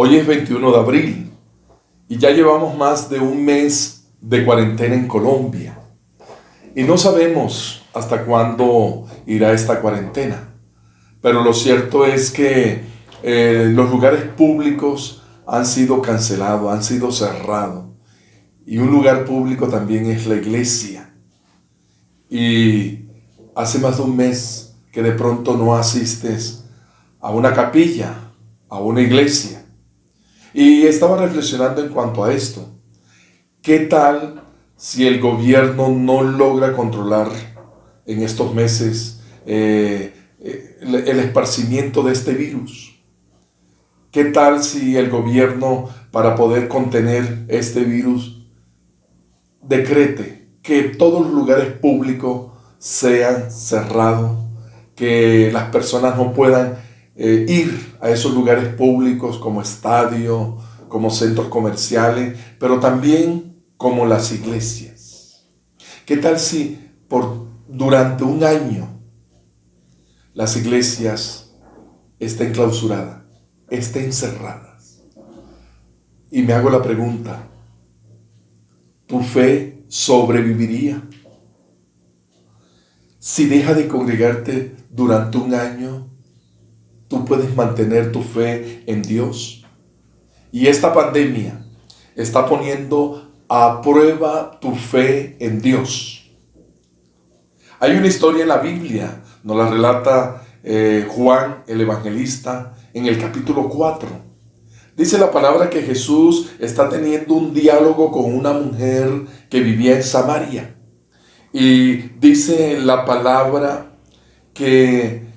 Hoy es 21 de abril y ya llevamos más de un mes de cuarentena en Colombia. Y no sabemos hasta cuándo irá esta cuarentena. Pero lo cierto es que los lugares públicos han sido cancelados, han sido cerrados. Y un lugar público también es la iglesia. Y hace más de un mes que de pronto no asistes a una capilla, a una iglesia. Y estaba reflexionando en cuanto a esto. ¿Qué tal si el gobierno no logra controlar en estos meses el esparcimiento de este virus? ¿Qué tal si el gobierno, para poder contener este virus, decrete que todos los lugares públicos sean cerrados, que las personas no puedan ir a esos lugares públicos como estadios, como centros comerciales, pero también como las iglesias? ¿Qué tal si durante un año las iglesias estén clausuradas, estén cerradas? Y me hago la pregunta, ¿tu fe sobreviviría? Si deja de congregarte durante un año, ¿tú puedes mantener tu fe en Dios? Y esta pandemia está poniendo a prueba tu fe en Dios. Hay una historia en la Biblia, nos la relata Juan el Evangelista en el capítulo 4. Dice la palabra que Jesús está teniendo un diálogo con una mujer que vivía en Samaria. Y dice la palabra que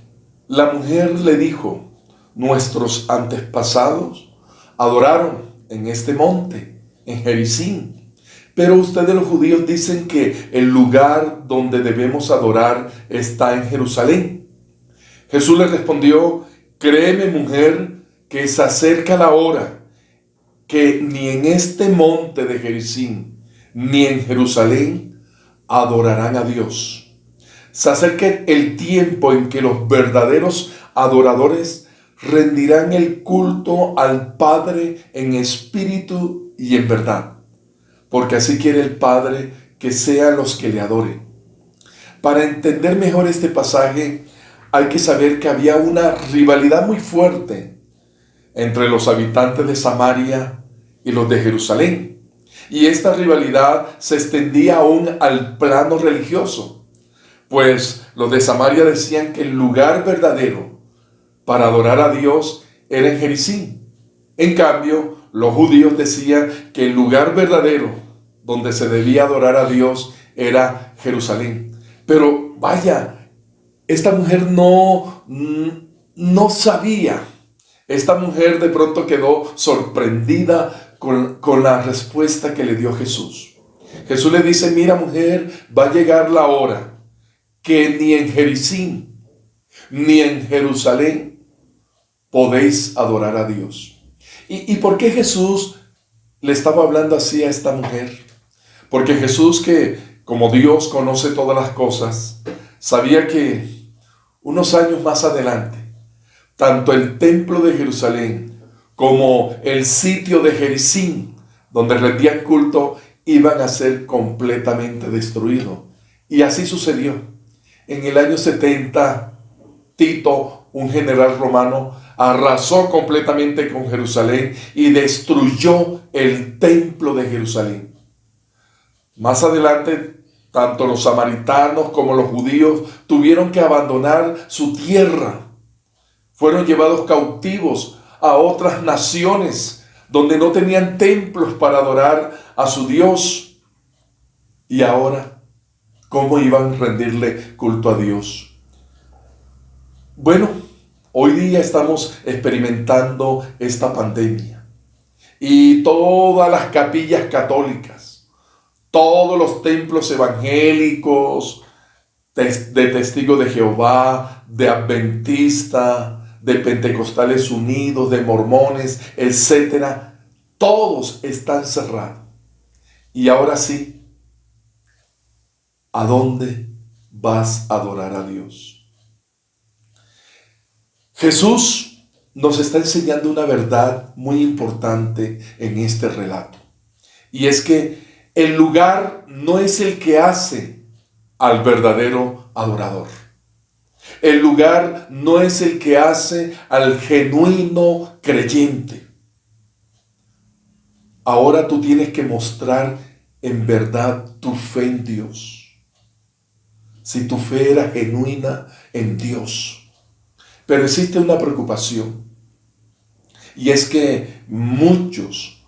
la mujer le dijo: nuestros antepasados adoraron en este monte, en Gerizim, pero ustedes los judíos dicen que el lugar donde debemos adorar está en Jerusalén. Jesús le respondió: créeme, mujer, que se acerca la hora que ni en este monte de Gerizim ni en Jerusalén adorarán a Dios. Se acerca el tiempo en que los verdaderos adoradores rendirán el culto al Padre en espíritu y en verdad, porque así quiere el Padre que sean los que le adoren. Para entender mejor este pasaje, hay que saber que había una rivalidad muy fuerte entre los habitantes de Samaria y los de Jerusalén. Y esta rivalidad se extendía aún al plano religioso, pues los de Samaria decían que el lugar verdadero para adorar a Dios era en Gerizim. En cambio, los judíos decían que el lugar verdadero donde se debía adorar a Dios era Jerusalén. Pero vaya, esta mujer no sabía. Esta mujer de pronto quedó sorprendida con la respuesta que le dio Jesús. Jesús le dice: mira, mujer, va a llegar la hora que ni en Gerizim ni en Jerusalén podéis adorar a Dios. ¿Y por qué Jesús le estaba hablando así a esta mujer? Porque Jesús, que como Dios conoce todas las cosas, sabía que unos años más adelante, tanto el templo de Jerusalén como el sitio de Gerizim, donde rendían culto, iban a ser completamente destruidos. Y así sucedió. En el año 70, Tito, un general romano, arrasó completamente con Jerusalén y destruyó el templo de Jerusalén. Más adelante, tanto los samaritanos como los judíos tuvieron que abandonar su tierra. Fueron llevados cautivos a otras naciones donde no tenían templos para adorar a su Dios. Y ahora, ¿cómo iban a rendirle culto a Dios? Bueno, hoy día estamos experimentando esta pandemia. Y todas las capillas católicas, todos los templos evangélicos, de Testigos de Jehová, de Adventista, de Pentecostales Unidos, de Mormones, etcétera, todos están cerrados. Y ahora sí, ¿a dónde vas a adorar a Dios? Jesús nos está enseñando una verdad muy importante en este relato. Y es que el lugar no es el que hace al verdadero adorador. El lugar no es el que hace al genuino creyente. Ahora tú tienes que mostrar en verdad tu fe en Dios. Si tu fe era genuina en Dios. Pero existe una preocupación. Y es que muchos,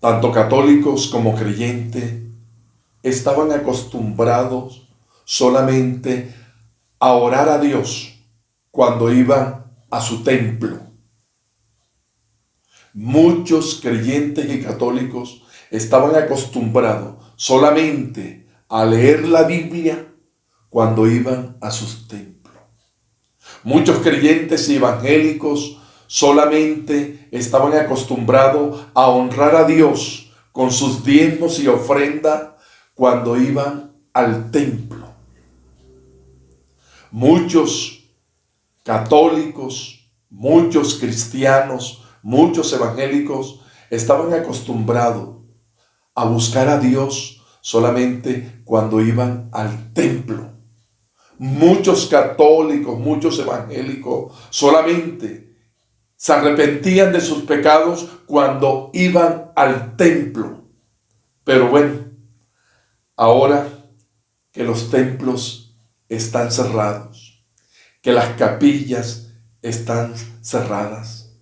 tanto católicos como creyentes, estaban acostumbrados solamente a orar a Dios cuando iban a su templo. Muchos creyentes y católicos estaban acostumbrados solamente a leer la Biblia cuando iban a sus templos. Muchos creyentes y evangélicos solamente estaban acostumbrados a honrar a Dios con sus diezmos y ofrenda cuando iban al templo. Muchos católicos, muchos cristianos, muchos evangélicos estaban acostumbrados a buscar a Dios solamente cuando iban al templo. Muchos católicos, muchos evangélicos solamente se arrepentían de sus pecados cuando iban al templo. Pero bueno, ahora que los templos están cerrados, que las capillas están cerradas,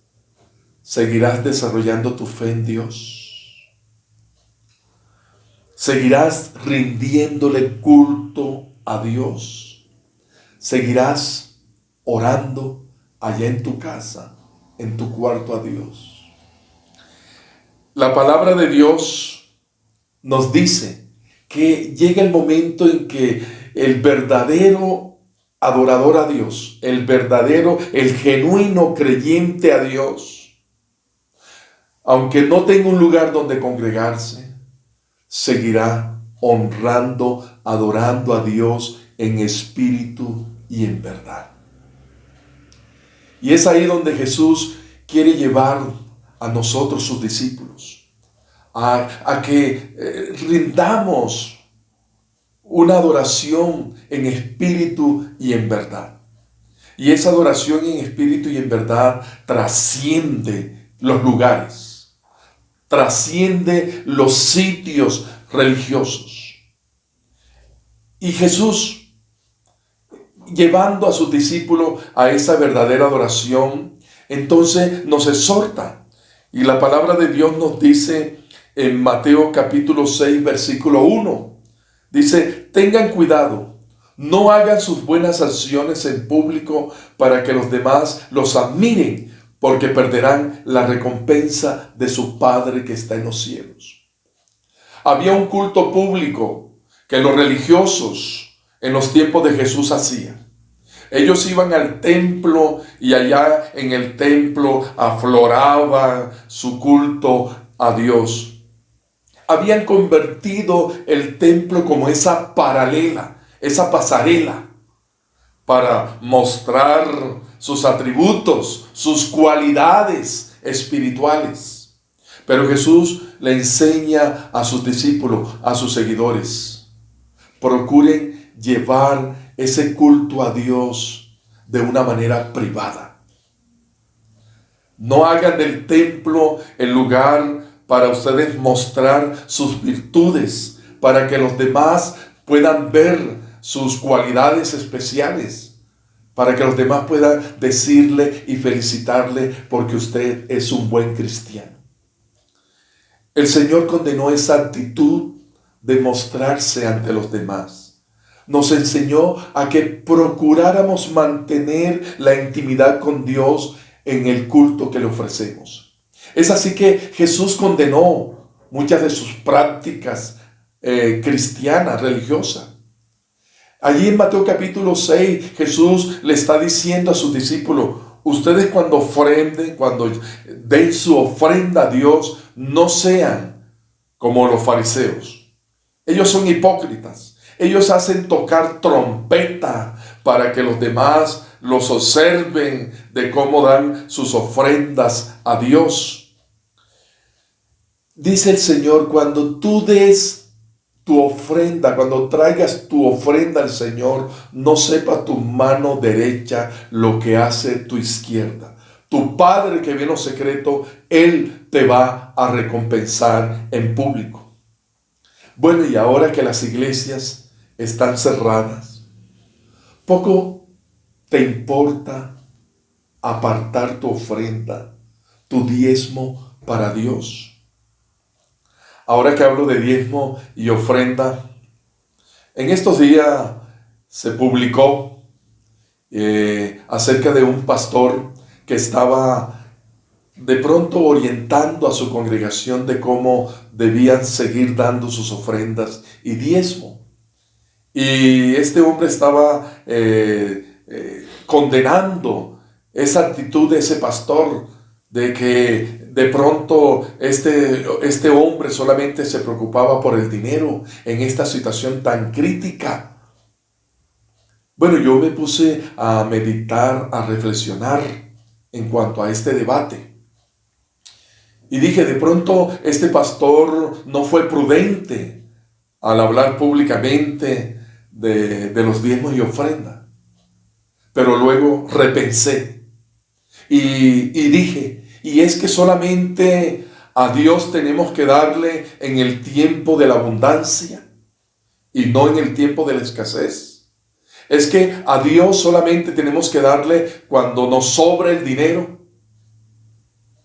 ¿seguirás desarrollando tu fe en Dios? ¿Seguirás rindiéndole culto a Dios? ¿Seguirás orando allá en tu casa, en tu cuarto a Dios? La palabra de Dios nos dice que llega el momento en que el verdadero adorador a Dios, el genuino creyente a Dios, aunque no tenga un lugar donde congregarse, seguirá honrando, adorando a Dios en espíritu y en verdad. Y es ahí donde Jesús quiere llevar a nosotros, sus discípulos, a que rindamos una adoración en espíritu y en verdad. Y esa adoración en espíritu y en verdad trasciende los lugares, trasciende los sitios religiosos. Y Jesús, llevando a sus discípulos a esa verdadera adoración, entonces nos exhorta. Y la palabra de Dios nos dice en Mateo capítulo 6, versículo 1, dice: tengan cuidado, no hagan sus buenas acciones en público para que los demás los admiren, porque perderán la recompensa de su Padre que está en los cielos. Había un culto público que los religiosos en los tiempos de Jesús hacían. Ellos iban al templo y allá en el templo afloraban su culto a Dios. Habían convertido el templo como esa paralela, esa pasarela, para mostrar sus atributos, sus cualidades espirituales. Pero Jesús le enseña a sus discípulos, a sus seguidores: procuren llevar ese culto a Dios de una manera privada. No hagan del templo el lugar para ustedes mostrar sus virtudes, para que los demás puedan ver sus cualidades especiales, para que los demás puedan decirle y felicitarle porque usted es un buen cristiano. El Señor condenó esa actitud de mostrarse ante los demás. Nos enseñó a que procuráramos mantener la intimidad con Dios en el culto que le ofrecemos. Es así que Jesús condenó muchas de sus prácticas cristianas, religiosas. Allí en Mateo capítulo 6, Jesús le está diciendo a sus discípulos: ustedes cuando ofrenden, cuando den su ofrenda a Dios, no sean como los fariseos. Ellos son hipócritas. Ellos hacen tocar trompeta para que los demás los observen de cómo dan sus ofrendas a Dios. Dice el Señor, cuando tú des tu ofrenda, cuando traigas tu ofrenda al Señor, no sepa tu mano derecha lo que hace tu izquierda. Tu Padre que ve en lo secreto, Él te va a recompensar en público. Bueno, y ahora que las iglesias están cerradas, poco te importa apartar tu ofrenda, tu diezmo para Dios. Ahora que hablo de diezmo y ofrenda, en estos días se publicó acerca de un pastor que estaba de pronto orientando a su congregación de cómo debían seguir dando sus ofrendas y diezmo. Y este hombre estaba condenando esa actitud de ese pastor, de que de pronto este hombre solamente se preocupaba por el dinero en esta situación tan crítica. Bueno, yo me puse a meditar, a reflexionar en cuanto a este debate. Y dije, de pronto este pastor no fue prudente al hablar públicamente de los diezmos y ofrendas. Pero luego repensé y dije, y es que solamente a Dios tenemos que darle en el tiempo de la abundancia y no en el tiempo de la escasez. Es que a Dios solamente tenemos que darle cuando nos sobra el dinero,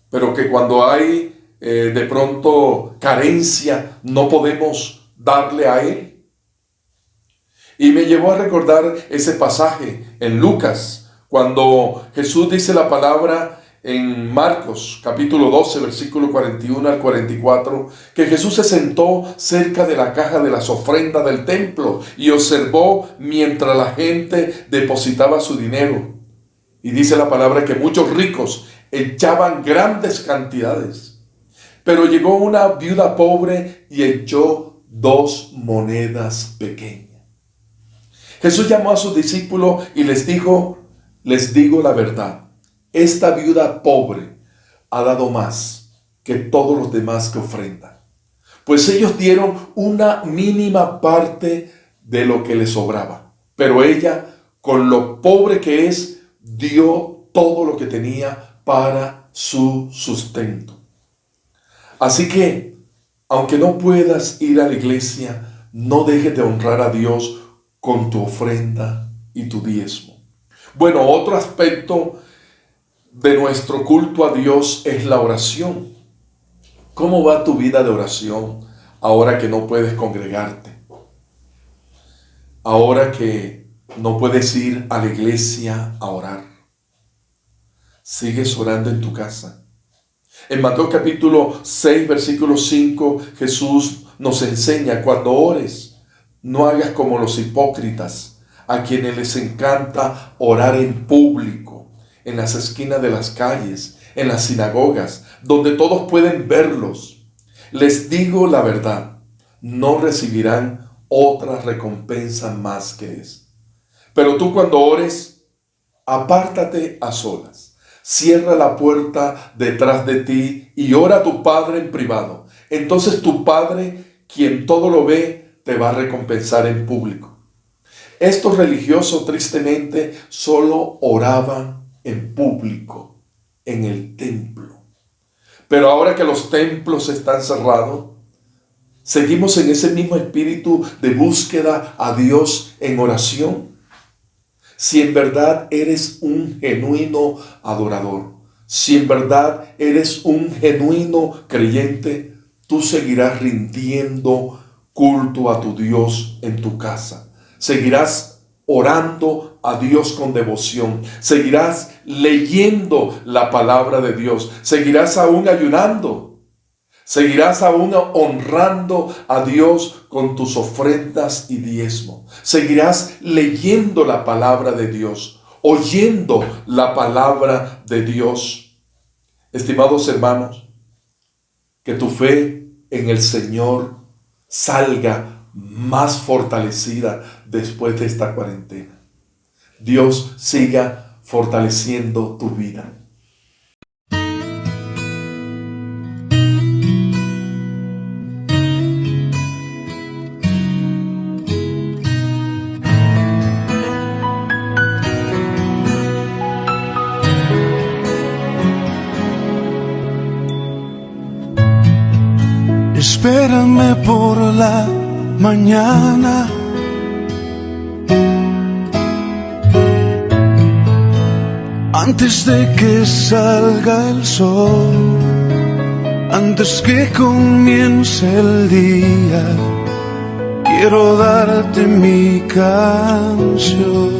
pero que cuando hay de pronto carencia no podemos darle a Él. Y me llevó a recordar ese pasaje en Lucas, cuando Jesús dice la palabra en Marcos capítulo 12, versículo 41 al 44, que Jesús se sentó cerca de la caja de las ofrendas del templo y observó mientras la gente depositaba su dinero. Y dice la palabra que muchos ricos echaban grandes cantidades. Pero llegó una viuda pobre y echó 2 monedas pequeñas. Jesús llamó a sus discípulos y les dijo, les digo la verdad, esta viuda pobre ha dado más que todos los demás que ofrendan. Pues ellos dieron una mínima parte de lo que les sobraba. Pero ella, con lo pobre que es, dio todo lo que tenía para su sustento. Así que, aunque no puedas ir a la iglesia, no dejes de honrar a Dios con tu ofrenda y tu diezmo. Bueno, otro aspecto de nuestro culto a Dios es la oración. ¿Cómo va tu vida de oración ahora que no puedes congregarte? Ahora que no puedes ir a la iglesia a orar. ¿Sigues orando en tu casa? En Mateo capítulo 6, versículo 5, Jesús nos enseña, cuando ores, no hagas como los hipócritas, a quienes les encanta orar en público, en las esquinas de las calles, en las sinagogas, donde todos pueden verlos. Les digo la verdad, no recibirán otra recompensa más que esta. Pero tú cuando ores, apártate a solas, cierra la puerta detrás de ti y ora a tu Padre en privado. Entonces tu Padre, quien todo lo ve, te va a recompensar en público. Estos religiosos tristemente solo oraban en público, en el templo. Pero ahora que los templos están cerrados, seguimos en ese mismo espíritu de búsqueda a Dios en oración. Si en verdad eres un genuino adorador, si en verdad eres un genuino creyente, tú seguirás rindiendo culto a tu Dios en tu casa. Seguirás orando a Dios con devoción. Seguirás leyendo la palabra de Dios. Seguirás aún ayunando. Seguirás aún honrando a Dios con tus ofrendas y diezmo. Seguirás leyendo la palabra de Dios, oyendo la palabra de Dios. Estimados hermanos, que tu fe en el Señor salga más fortalecida después de esta cuarentena. Dios siga fortaleciendo tu vida. Espérame por la mañana, antes de que salga el sol, antes que comience el día, quiero darte mi canción.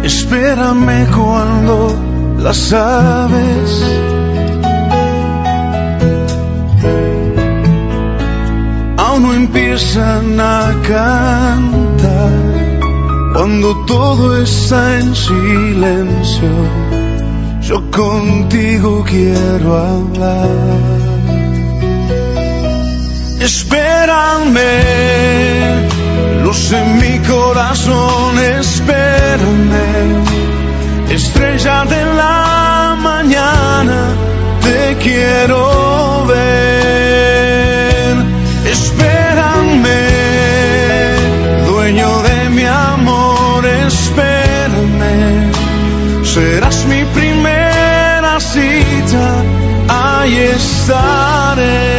Espérame cuando las aves aún no empiezan a cantar, cuando todo está en silencio, yo contigo quiero hablar. Espérame, luz en mi corazón, espérame, estrella de la mañana, te quiero ver. Espérame, dueño de mi amor, espérame, serás mi primera cita, ahí estaré.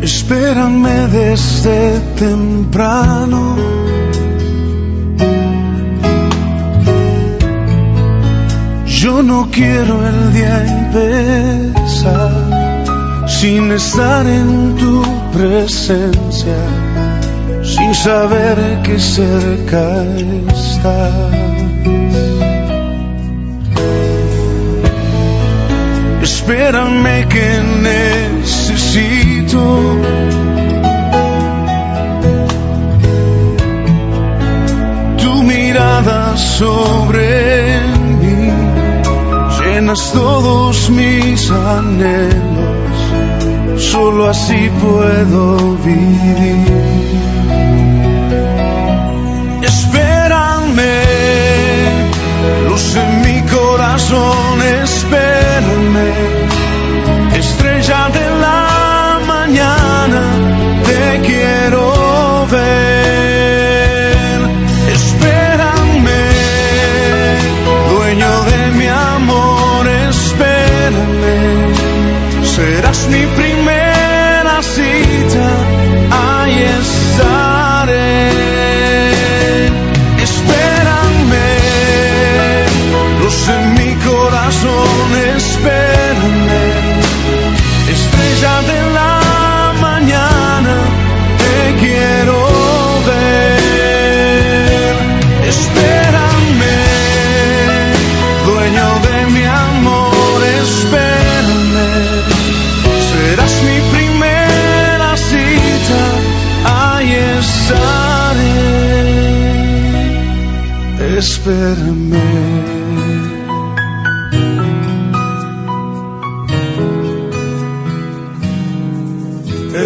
Espérame desde temprano, yo no quiero el día empezar sin estar en tu presencia, sin saber que cerca estás. Espérame que necesito tu mirada sobre mí, llenas todos mis anhelos, solo así puedo vivir. Espérame, luz en mi corazón, espérame, estrella de la mañana, te quiero ver. Espérame, dueño de mi amor, espérame, serás mi primera cita, ahí estaré. Espérame, luz en mi corazón, espérame, estrella de la mañana, te quiero ver. Espérame, dueño de mi amor, espérame, serás mi primera cita, ahí estaré. Espérame.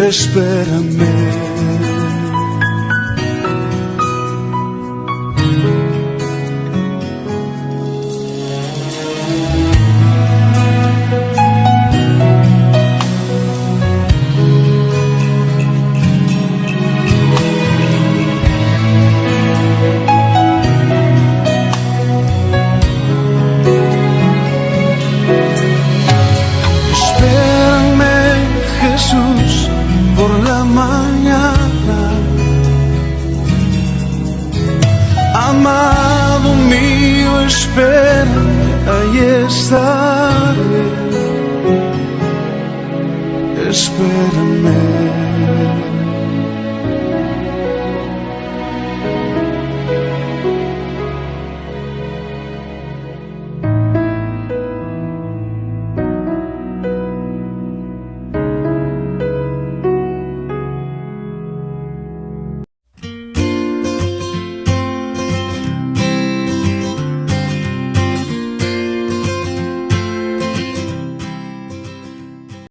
Espérame. Espérame, Jesús, por la mañana. Amado mío, espérame, ahí estaré. Espérame.